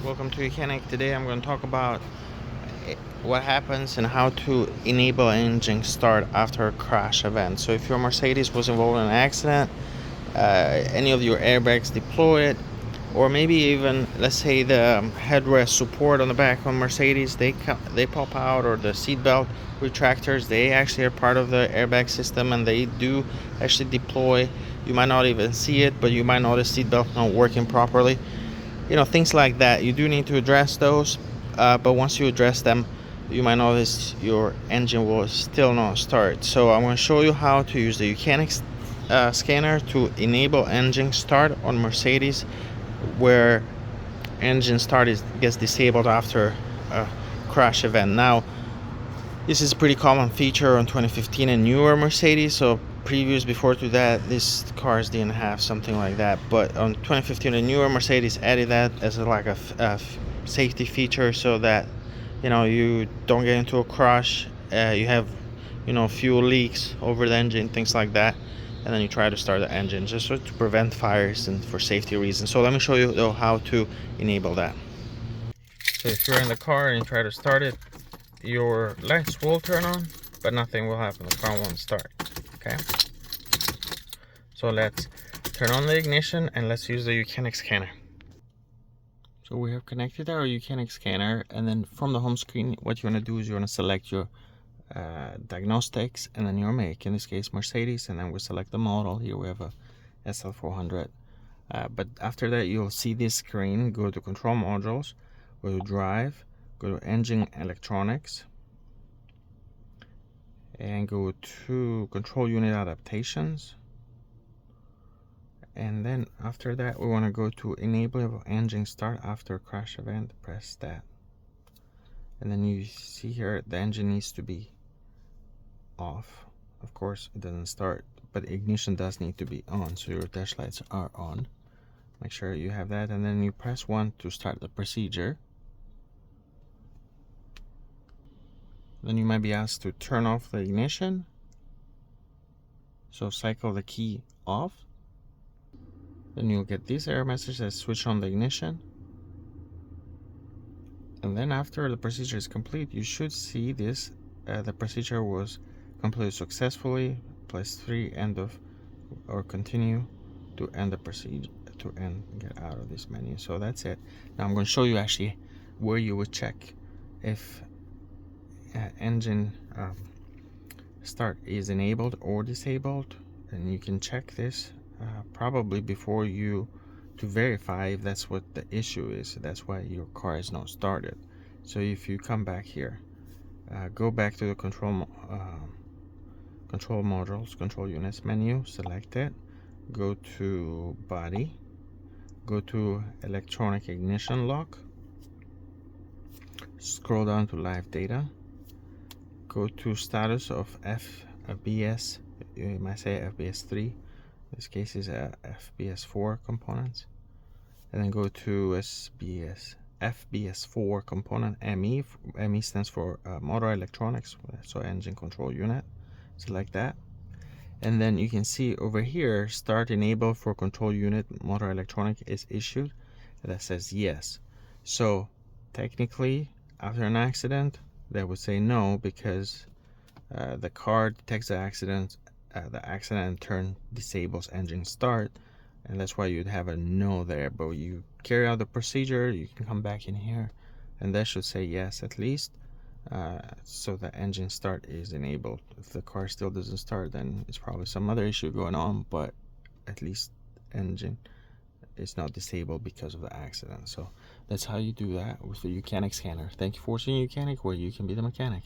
Welcome to YOUCANIC. Today I'm going to talk about what happens and how to enable engine start after a crash event. So if your Mercedes was involved in an accident, any of your airbags deployed, or maybe even, let's say, the headrest support on the back of Mercedes, they pop out, or the seatbelt retractors, they actually are part of the airbag system and they do actually deploy. You might not even see it, but you might notice seatbelt not working properly. Things like that. You do need to address those, but once you address them, you might notice your engine will still not start. So I'm going to show you how to use the YOUCANIC scanner to enable engine start on Mercedes, where engine start gets disabled after a crash event. Now, this is a pretty common feature on 2015 and newer Mercedes. So before to that, these cars didn't have something like that. But on 2015 and newer Mercedes added that as a safety feature, so that you don't get into a crash. You have fuel leaks over the engine, things like that, and then you try to start the engine just to prevent fires and for safety reasons. So let me show you though how to enable that. So if you're in the car and you try to start it, your lights will turn on, but nothing will happen. The car won't start. Okay, so let's turn on the ignition and let's use the YOUCANIC scanner. So we have connected our YOUCANIC scanner, and then from the home screen, what you want to do is you want to select your diagnostics and then your make, in this case Mercedes, and then we select the model. Here we have a SL400. But after that, you'll see this screen. Go to control modules, go to drive, go to engine electronics, and go to control unit adaptations. And then after that, we want to go to enable engine start after crash event. Press that, and then you see here the engine needs to be off. Of course it doesn't start, but ignition does need to be on, so your dash lights are on. Make sure you have that, and then you press 1 to start the procedure. Then you might be asked to turn off the ignition, so cycle the key off. Then you'll get this error message that switch on the ignition. And then after the procedure is complete, you should see this. The procedure was completed successfully. Press 3 end of or continue to end the procedure, to get out of this menu. So that's it. Now I'm going to show you actually where you would check if engine start is enabled or disabled, and you can check this probably before you to verify if that's what the issue is. That's why your car is not started. So if you come back here, go back to the control modules, control units menu, select it, go to body, go to electronic ignition lock, scroll down to live data, go to status of FBS, you might say FBS3, this case is FBS4 components, and then go to FBS4 component ME. ME stands for motor electronics, so engine control unit. Select that, and then you can see over here start enable for control unit motor electronic is issued. That says yes. So technically after an accident that would say no, because the car detects the accident in turn disables engine start, and that's why you'd have a no there. But you carry out the procedure, you can come back in here and that should say yes at least. So the engine start is enabled. If the car still doesn't start, then it's probably some other issue going on, but at least engine is not disabled because of the accident. So that's how you do that with the YOUCANIC scanner. Thank you for watching YOUCANIC, where you can be the mechanic.